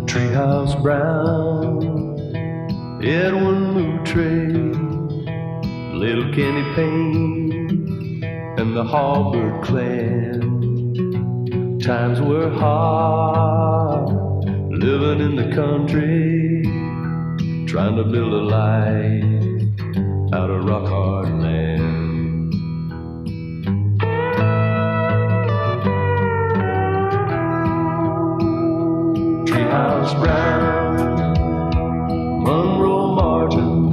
Treehouse Brown, Edwin Moutray, Little Kenny Payne, and the Harbor Clan. Times were hard, living in the country, trying to build a life out of rock hard land. Treehouse Brown, Monroe Martin,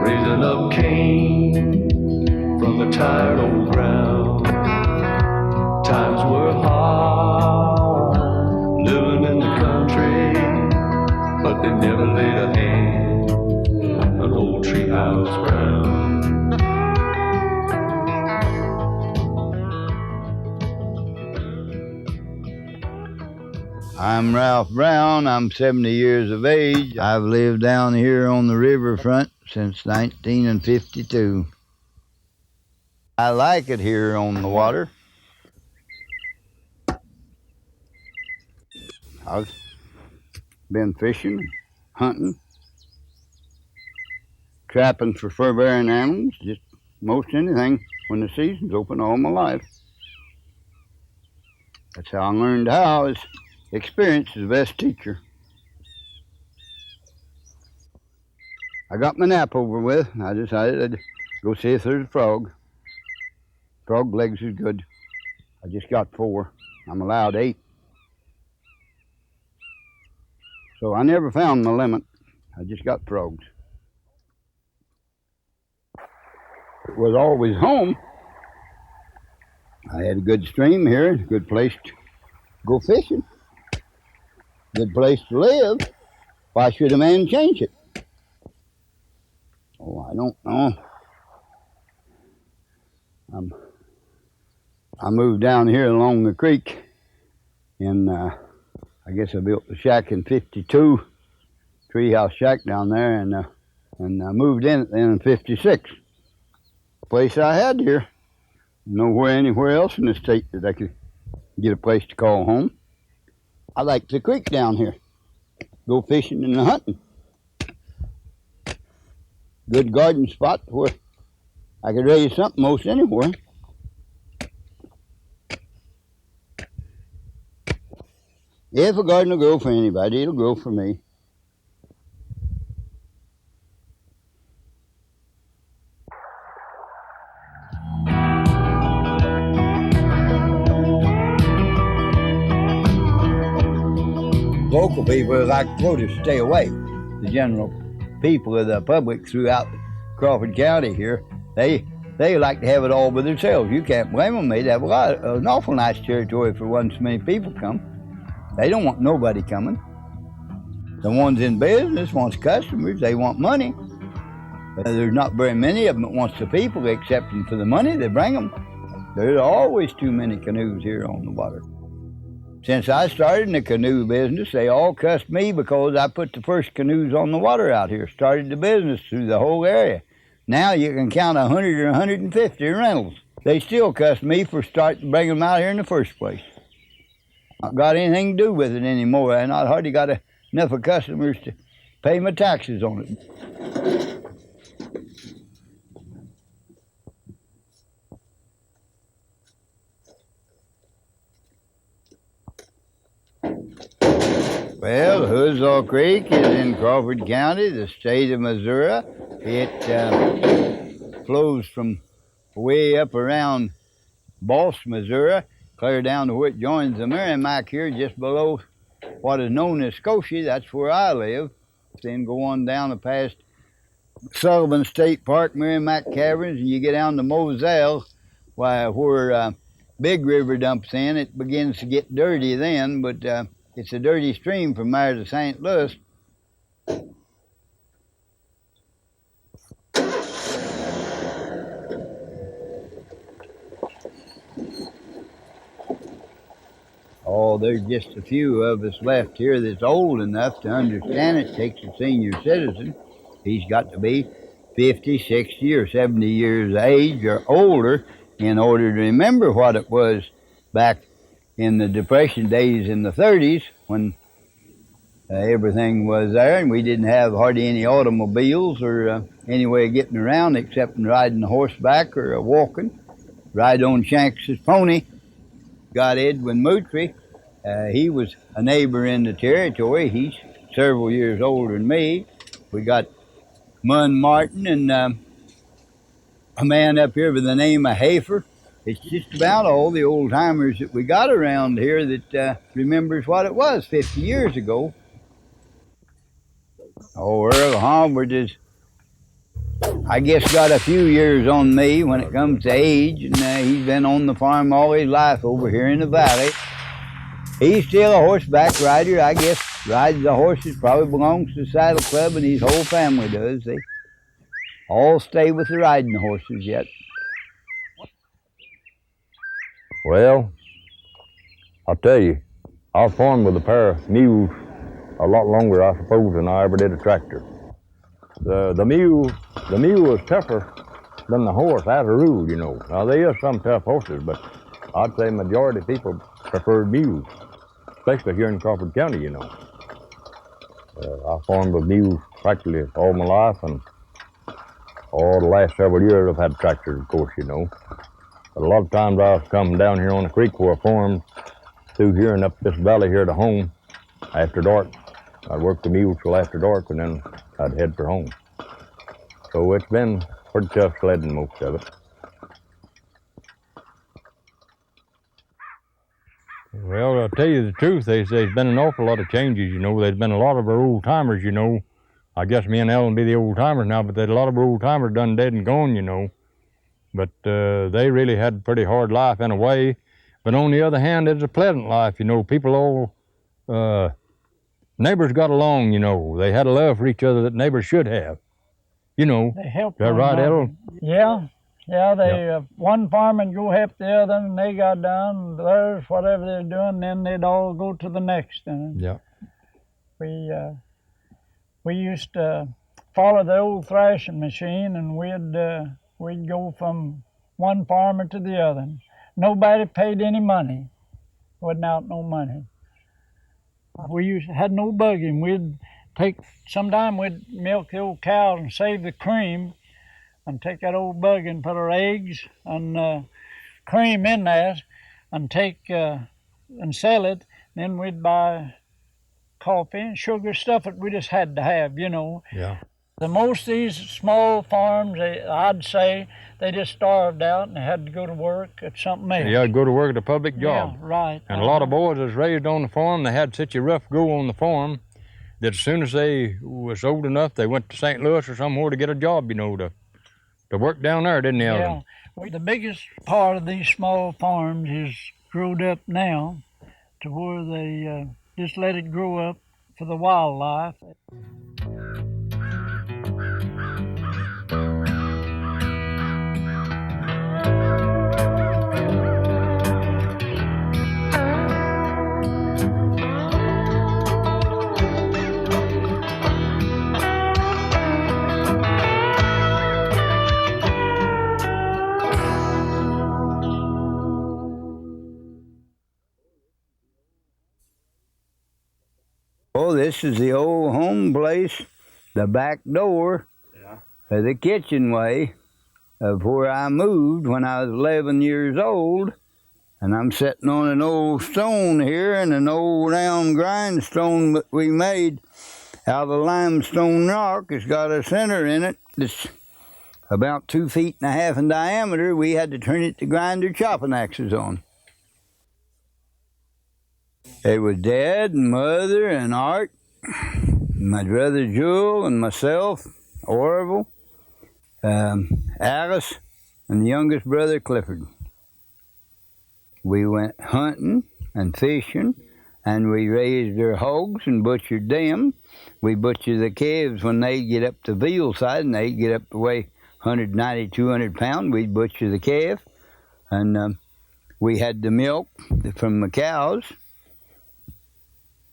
raising up Cain from the tired old ground. Times were hard, living in the country, but they never laid a hand on old Treehouse Brown. I'm Ralph Brown. I'm 70 years of age. I've lived down here on the riverfront since 1952. I like it here on the water. I've been fishing, hunting, trapping for fur-bearing animals, just most anything when the season's open all my life. That's how I learned how. Is experience is the best teacher. I got my nap over with. I decided I'd go see if there's a frog. Frog legs is good. I just got 4. I'm allowed 8. So I never found my limit. I just got frogs. It was always home. I had a good stream here, a good place to go fishing, good place to live. Why should a man change it? Oh, I don't know. I moved down here along the creek, and I guess I built the shack in '52, treehouse shack down there, and I moved in in '56. Place I had here, nowhere anywhere else in the state that I could get a place to call home. I like the creek down here. Go fishing and hunting. Good garden spot where I could raise something most anywhere. If a garden will grow for anybody, it'll grow for me. Local people like to stay away. The general people of the public throughout Crawford County here, they like to have it all by themselves. You can't blame them. They'd have an awful nice territory for once many people come. They don't want nobody coming. The ones in business wants customers. They want money. But there's not very many of them that wants the people except for the money they bring them. There's always too many canoes here on the water. Since I started in the canoe business, they all cussed me because I put the first canoes on the water out here, started the business through the whole area. Now you can count 100 or 150 rentals. They still cuss me for bringing them out here in the first place. Not got anything to do with it anymore, and I hardly got enough of customers to pay my taxes on it. Well, Huzzah Creek is in Crawford County, the state of Missouri. It flows from way up around Boss, Missouri, clear down to where it joins the Merrimack here, just below what is known as Scotia. That's where I live. Then go on down past Sullivan State Park, Merrimack Caverns, and you get down to Moselle, where Big River dumps in. It begins to get dirty then, but it's a dirty stream from there to St. Louis. Oh, there's just a few of us left here that's old enough to understand it. Takes a senior citizen. He's got to be 50, 60, or 70 years of age or older in order to remember what it was back in the Depression days in the 30s when everything was there and we didn't have hardly any automobiles or any way of getting around except riding horseback or walking. Ride on Shanks's pony. Got Edwin Moutry. He was a neighbor in the territory. He's several years older than me. We got Munn Martin and a man up here by the name of Hafer. It's just about all the old timers that we got around here that remembers what it was 50 years ago. Oh, Earl Howard is, I guess, got a few years on me when it comes to age, and he's been on the farm all his life over here in the valley. He's still a horseback rider, I guess. Rides the horses, probably belongs to the Saddle Club, and his whole family does. They all stay with the riding horses yet. Well, I'll tell you, I farmed with a pair of mules a lot longer, I suppose, than I ever did a tractor. The mule is tougher than the horse as a rule, you know. Now, there is some tough horses, but I'd say majority of people prefer mules, especially here in Crawford County, you know. I farmed with mules practically all my life, and all the last several years I've had tractors, of course, you know. But a lot of times I was coming down here on the creek where I farmed through here and up this valley here to home after dark. I'd work the mules till after dark, and then I'd head for home. So it's been pretty tough sledding, most of it. Well, I'll tell you the truth, there's been an awful lot of changes, you know. There's been a lot of our old timers, you know. I guess me and Ellen be the old timers now, but there's a lot of our old timers done dead and gone, you know. But they really had a pretty hard life in a way. But on the other hand, it's a pleasant life, you know. People all, neighbors got along, you know. They had a love for each other that neighbors should have, you know. They helped. Is that right, Ellen? Yeah. They one farm go help the other, and they got done. Theirs, whatever they're doing, then they'd all go to the next. And Yeah. We used to follow the old thrashing machine, and we'd go from one farmer to the other. Nobody paid any money. Wasn't out no money. We had no buggy, and sometime we'd milk the old cows and save the cream and take that old buggy and put our eggs and cream in there and and sell it. Then we'd buy coffee and sugar, stuff that we just had to have, you know. Yeah. The most of these small farms, I'd say, they just starved out and they had to go to work at something else. Yeah, go to work at a public job. Yeah, right. And a lot of boys that was raised on the farm, they had such a rough go on the farm that as soon as they was old enough, they went to St. Louis or somewhere to get a job, you know, to work down there, didn't they, Ellen? Yeah. The biggest part of these small farms is growed up now to where they just let it grow up for the wildlife. Oh, this is the old home place, the back door of the kitchenway of where I moved when I was 11 years old. And I'm sitting on an old stone here, and an old round grindstone that we made out of limestone rock. It's got a center in it that's about 2.5 feet in diameter. We had to turn it to grinder chopping axes on. It was Dad and Mother and Art, my brother Jewel and myself, Orville, Alice, and the youngest brother Clifford. We went hunting and fishing, and we raised our hogs and butchered them. We butchered the calves when they get up the veal side, and they get up to weigh 190, 200 pounds. We'd butcher the calf, and we had the milk from the cows.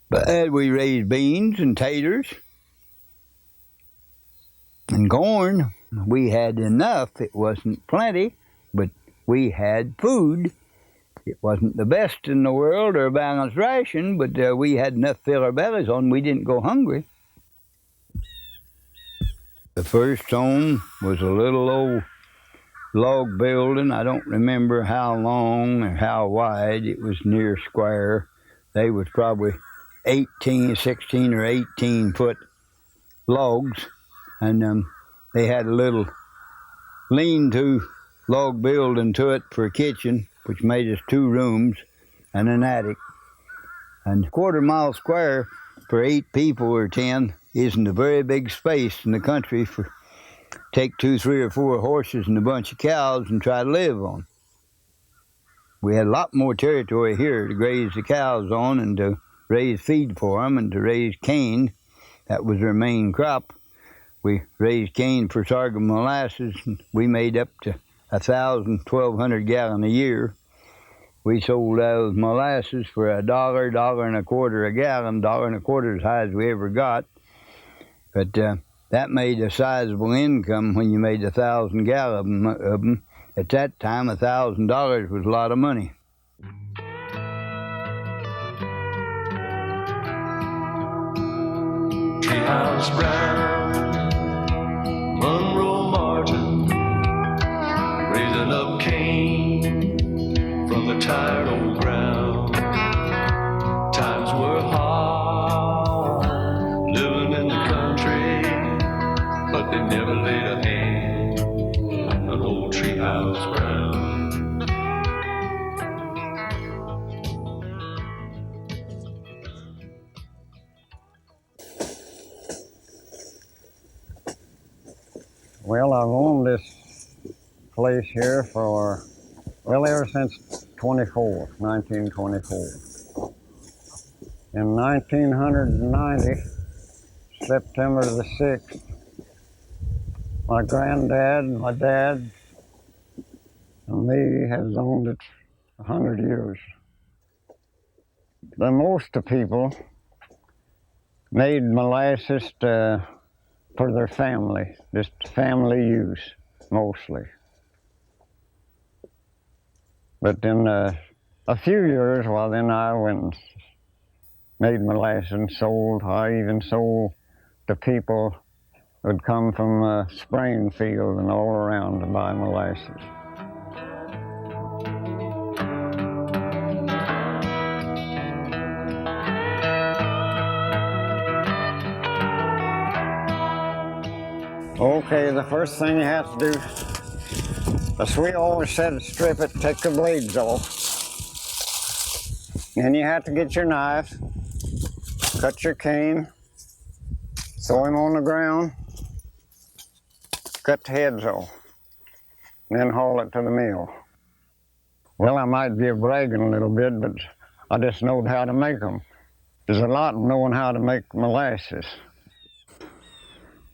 But we raised beans and taters and corn. We had enough. It wasn't plenty, but we had food. It wasn't the best in the world or a balanced ration, but we had enough to fill our bellies on. We didn't go hungry. The first home was a little old log building. I don't remember how long or how wide. It was near square. They was probably 16 or 18 foot logs, and they had a little lean-to log building to it for a kitchen, which made us 2 rooms and an attic. And 1/4 mile square for 8 people or 10 isn't a very big space in the country for take 2, 3, or 4 horses and a bunch of cows and try to live on. We had a lot more territory here to graze the cows on and to raise feed for them and to raise cane. That was their main crop. We raised cane for sorghum molasses, and we made up to 1,000, 1,200 gallons a year. We sold those molasses for $1, $1.25 a gallon, $1.25 as high as we ever got. But that made a sizable income when you made 1,000 gallons of them. At that time, $1,000 was a lot of money. Treehouse Brown, Monroe Martin, raising up cane from the tired old ground. Times were hard, living in the country, but they never laid a hand on old Treehouse Brown. Well, I've owned this place here for, well, ever since 1924. In 1990, September the 6th, my granddad, my dad, and me has owned it 100 years. The most of people made molasses for their family, just family use, mostly. But in a few years, well, then I went and made molasses and sold. I even sold to people who'd come from Springfield and all around to buy molasses. Okay, the first thing you have to do, as we always said, strip it, take the blades off. Then you have to get your knife, cut your cane, throw him on the ground, cut the heads off, and then haul it to the mill. Well, I might be bragging a little bit, but I just knowed how to make them. There's a lot of knowing how to make molasses.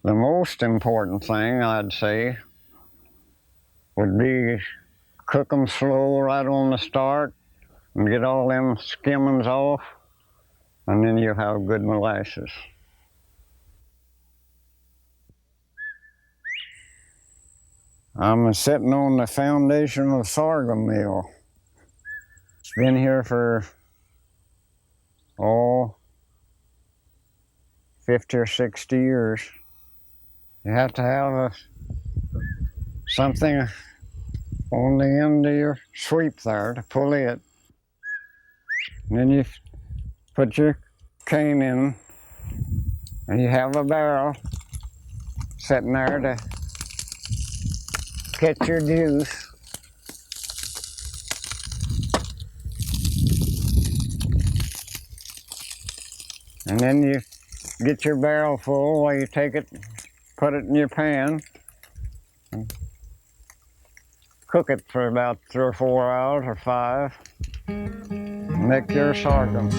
The most important thing, I'd say, would be cook them slow right on the start and get all them skimmings off, and then you'll have good molasses. I'm sitting on the foundation of a sorghum mill. It's been here for, 50 or 60 years. You have to have something on the end of your sweep there to pull it. And then you put your cane in, and you have a barrel sitting there to catch your juice. And then you get your barrel full while you take it, put it in your pan, and cook it for about 3 or 4 hours or 5. Make your sorghum.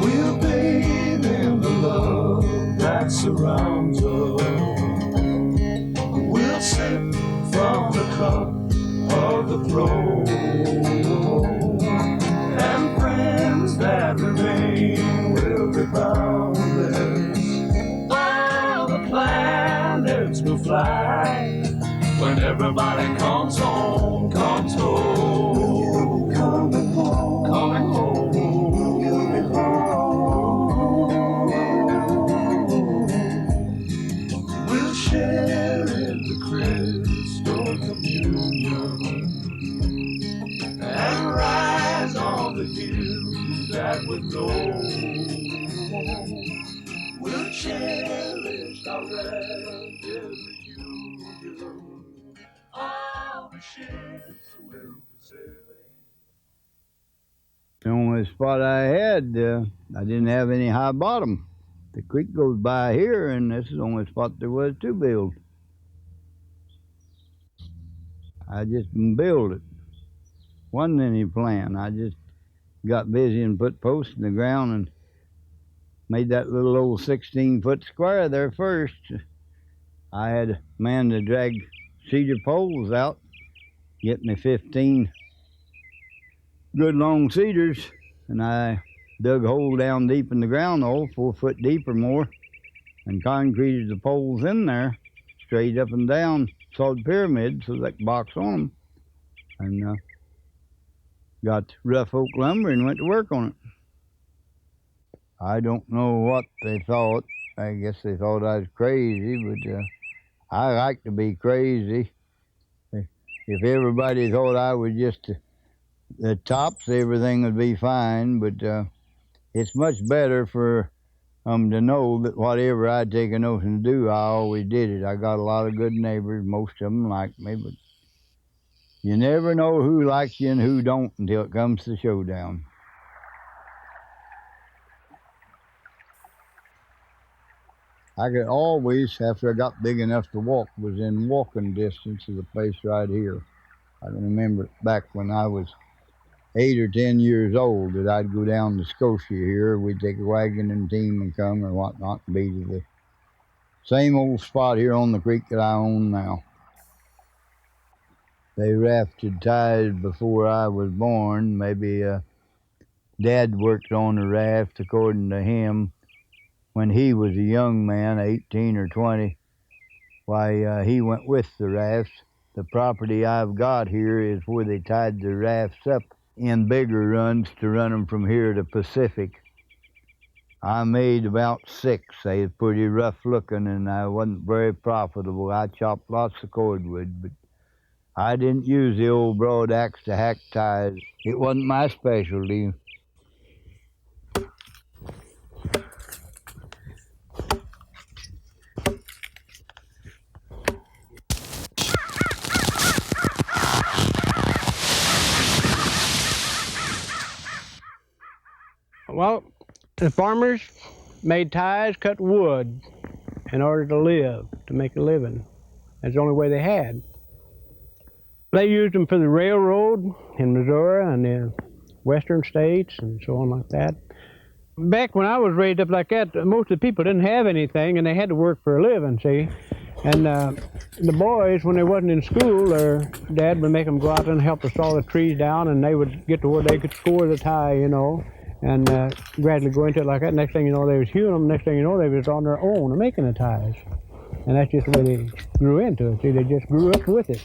We'll bathe in the love that surrounds us. We'll sip from the cup of the throne, and friends that remain will be boundless, while the planets will fly when everybody comes home, comes home, coming home, coming home. We'll share in the crystal communion and rise on the hills that would know. We'll cherish our relative reunion. All the ships will be sailing. The only spot I had, I didn't have any high bottom. The creek goes by here, and this is the only spot there was to build. I just built it. Wasn't any plan. I just got busy and put posts in the ground and made that little old 16-foot square there first. I had a man to drag cedar poles out, get me 15 good long cedars, and I dug a hole down deep in the ground, 4 foot deep or more, and concreted the poles in there, straight up and down, solid pyramid, so they could box on them, and got rough oak lumber and went to work on it. I don't know what they thought. I guess they thought I was crazy, but I like to be crazy. If everybody thought I was just the tops, everything would be fine, but it's much better for to know that whatever I take a notion to do, I always did it. I got a lot of good neighbors. Most of them like me, but you never know who likes you and who don't until it comes to showdown. I could always, after I got big enough to walk, was in walking distance of the place right here. I can remember back when I was 8 or 10 years old that I'd go down to Scotia here. We'd take a wagon and team and come or whatnot and be to the same old spot here on the creek that I own now. They rafted ties before I was born. Maybe Dad worked on the raft, according to him, when he was a young man, 18 or 20. Why, he went with the rafts. The property I've got here is where they tied the rafts up in bigger runs to run them from here to Pacific. I made about 6. They was pretty rough looking, and I wasn't very profitable. I chopped lots of cordwood, but I didn't use the old broad axe to hack ties. It wasn't my specialty. Well, the farmers made ties, cut wood in order to live, to make a living. That's the only way they had. They used them for the railroad in Missouri and the western states and so on like that. Back when I was raised up like that, most of the people didn't have anything and they had to work for a living, see? And the boys, when they wasn't in school, their dad would make them go out and help to saw the trees down, and they would get to where they could score the tie, you know, and gradually go into it like that. Next thing you know, they was hewing them. Next thing you know, they was on their own and making the ties. And that's just the way they grew into it. See, they just grew up with it.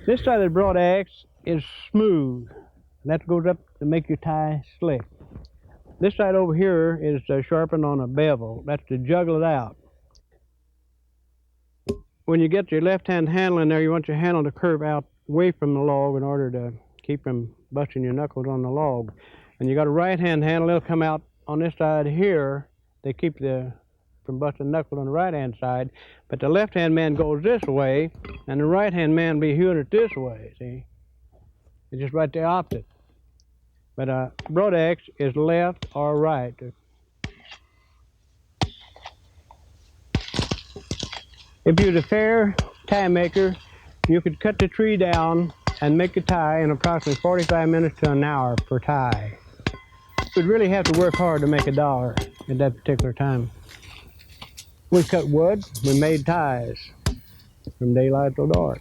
This side of the broad axe is smooth. That goes up to make your tie slick. This side over here is sharpened on a bevel. That's to juggle it out. When you get your left-hand handle in there, you want your handle to curve out away from the log in order to keep from busting your knuckles on the log. And you got a right-hand handle, it'll come out on this side here. They keep from busting knuckles on the right-hand side. But the left-hand man goes this way, and the right-hand man will be hewing it this way, see? It's just right the opposite. But a broadaxe is left or right. If you're a fair tie maker, you could cut the tree down and make a tie in approximately 45 minutes to an hour per tie. You'd really have to work hard to make $1 at that particular time. We cut wood, we made ties from daylight till dark.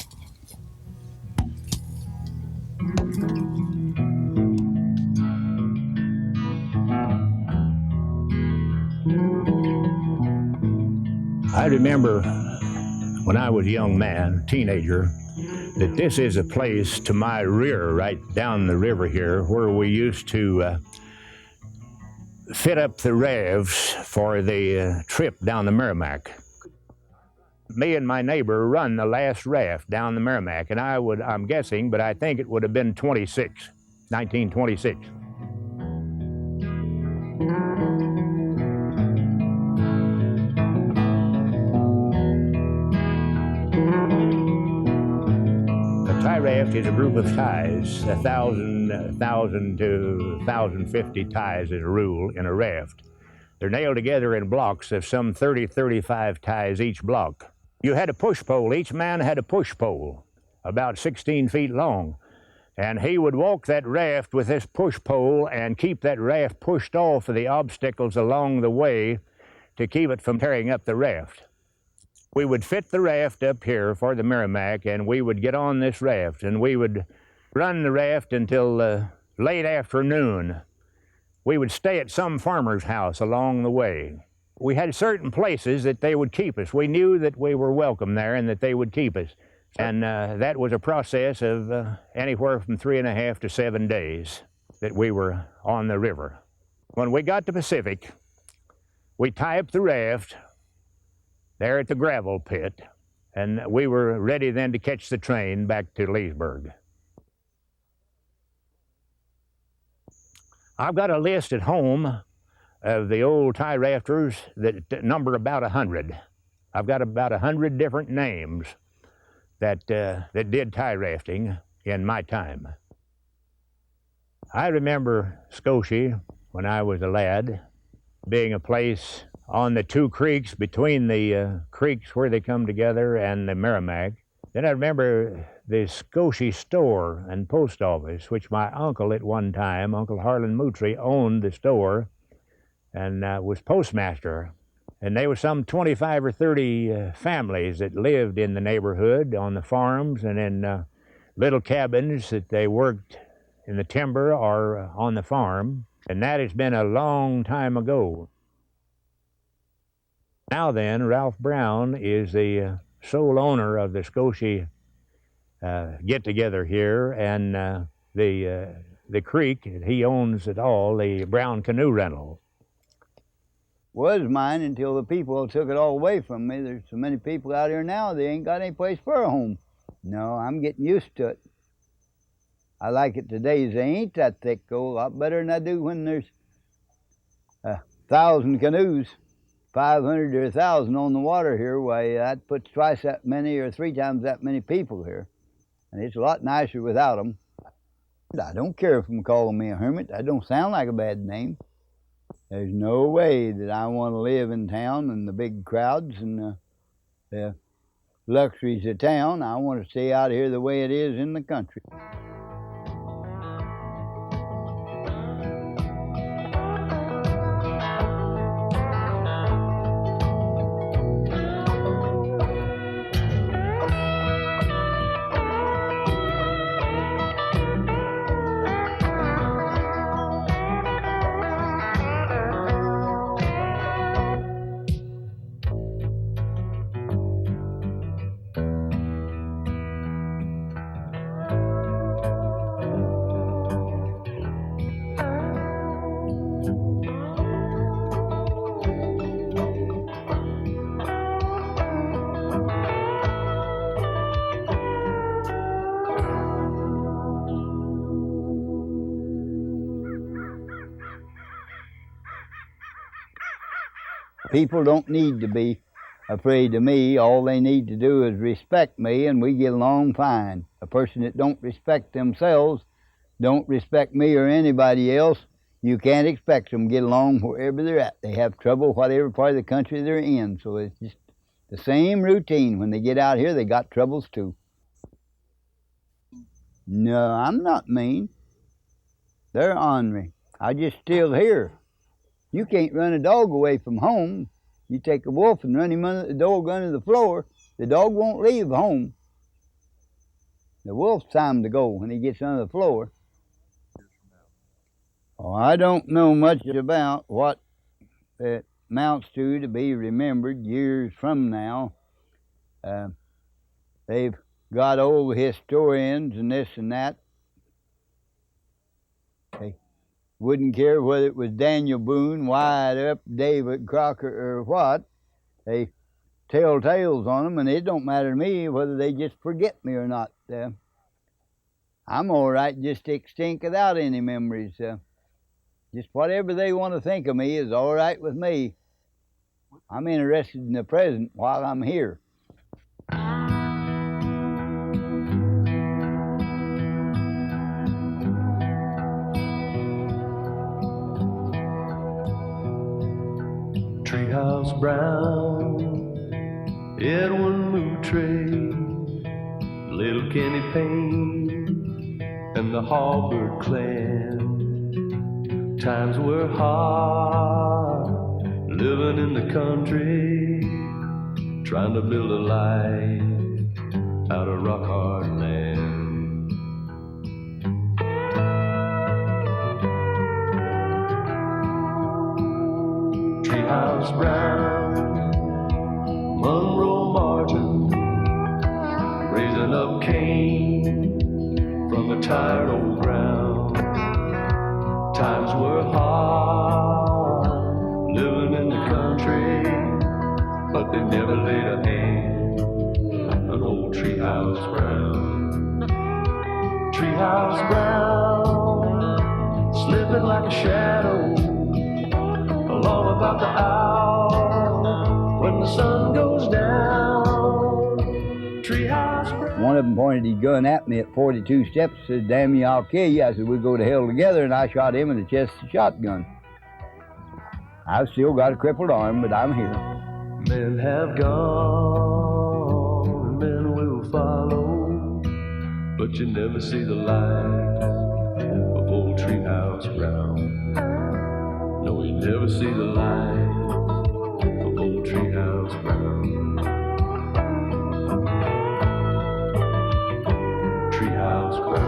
I remember when I was a young man, teenager, that this is a place to my rear, right down the river here, where we used to fit up the rafts for the trip down the Merrimack. Me and my neighbor run the last raft down the Merrimack, and I'm guessing, but I think it would have been 1926. Tie raft is a group of ties, 1,000 to 1,050 ties as a rule in a raft. They're nailed together in blocks of some 30, 35 ties each block. You had a push pole. Each man had a push pole, about 16 feet long. And he would walk that raft with this push pole and keep that raft pushed off of the obstacles along the way to keep it from tearing up the raft. We would fit the raft up here for the Merrimack, and we would get on this raft, and we would run the raft until late afternoon. We would stay at some farmer's house along the way. We had certain places that they would keep us. We knew that we were welcome there and that they would keep us. And that was a process of anywhere from 3.5 to 7 days that we were on the river. When we got to Pacific, we tie up the raft there at the gravel pit, and we were ready then to catch the train back to Leesburg. I've got a list at home of the old tie rafters that number about 100. I've got about 100 different names that did tie rafting in my time. I remember Scotia when I was a lad being a place on the two creeks, between the creeks where they come together and the Merrimack. Then I remember the Scotia store and post office, which my uncle at one time, Uncle Harlan Moutry, owned the store and was postmaster. And there were some 25 or 30 families that lived in the neighborhood on the farms and in little cabins that they worked in the timber or on the farm. And that has been a long time ago. Now then, Ralph Brown is the sole owner of the Scotia get-together here, and the creek, he owns it all, the Brown Canoe Rental. Was mine until the people took it all away from me. There's so many people out here now, they ain't got any place for a home. No, I'm getting used to it. I like it today. They ain't that thick, though, a lot better than I do when there's 1,000 canoes. 500 or 1,000 on the water here, why that puts twice that many or 3 times that many people here. And it's a lot nicer without them. I don't care if them calling me a hermit. That don't sound like a bad name. There's no way that I want to live in town and the big crowds and the luxuries of town. I want to stay out here the way it is in the country. people don't need to be afraid of me. All they need to do is respect me, and we get along fine. A person that don't respect themselves, don't respect me or anybody else, you can't expect them to get along wherever they're at. They have trouble whatever part of the country they're in, so it's just the same routine. When they get out here, they got troubles too. No, I'm not mean. They're ornery. I just still here. You can't run a dog away from home. You take a wolf and run him under the dog under the floor, the dog won't leave home. The wolf's time to go when he gets under the floor. Oh, I don't know much about what it amounts to be remembered years from now. They've got old historians and this and that. They wouldn't care whether it was Daniel Boone, Wyatt Earp, David Crocker, or what. They tell tales on them, and it don't matter to me whether they just forget me or not. I'm all right just extinct without any memories. Just whatever they want to think of me is all right with me. I'm interested in the present while I'm here. Treehouse Brown, Edwin Moutray, Little Kenny Payne, and the Hallbird clan. Times were hard, living in the country, trying to build a life out of rock-hard land. Treehouse Brown, Monroe Martin, raising up Cain from the tired old ground. Times were hard, living in the country, but they never laid a hand on old Treehouse Brown. Treehouse Brown, slipping like a shadow along about the hour when the sun goes down. Treehouse Brown. One of them pointed his gun at me at 42 steps, said, "Damn you, I'll kill you." I said, "We'll go to hell together," and I shot him in the chest with a shotgun. I've still got a crippled arm, but I'm here. Men have gone, and men will follow, but you never see the light of old Treehouse Brown. No, you never see the light of old Treehouse Brown. Treehouse Brown.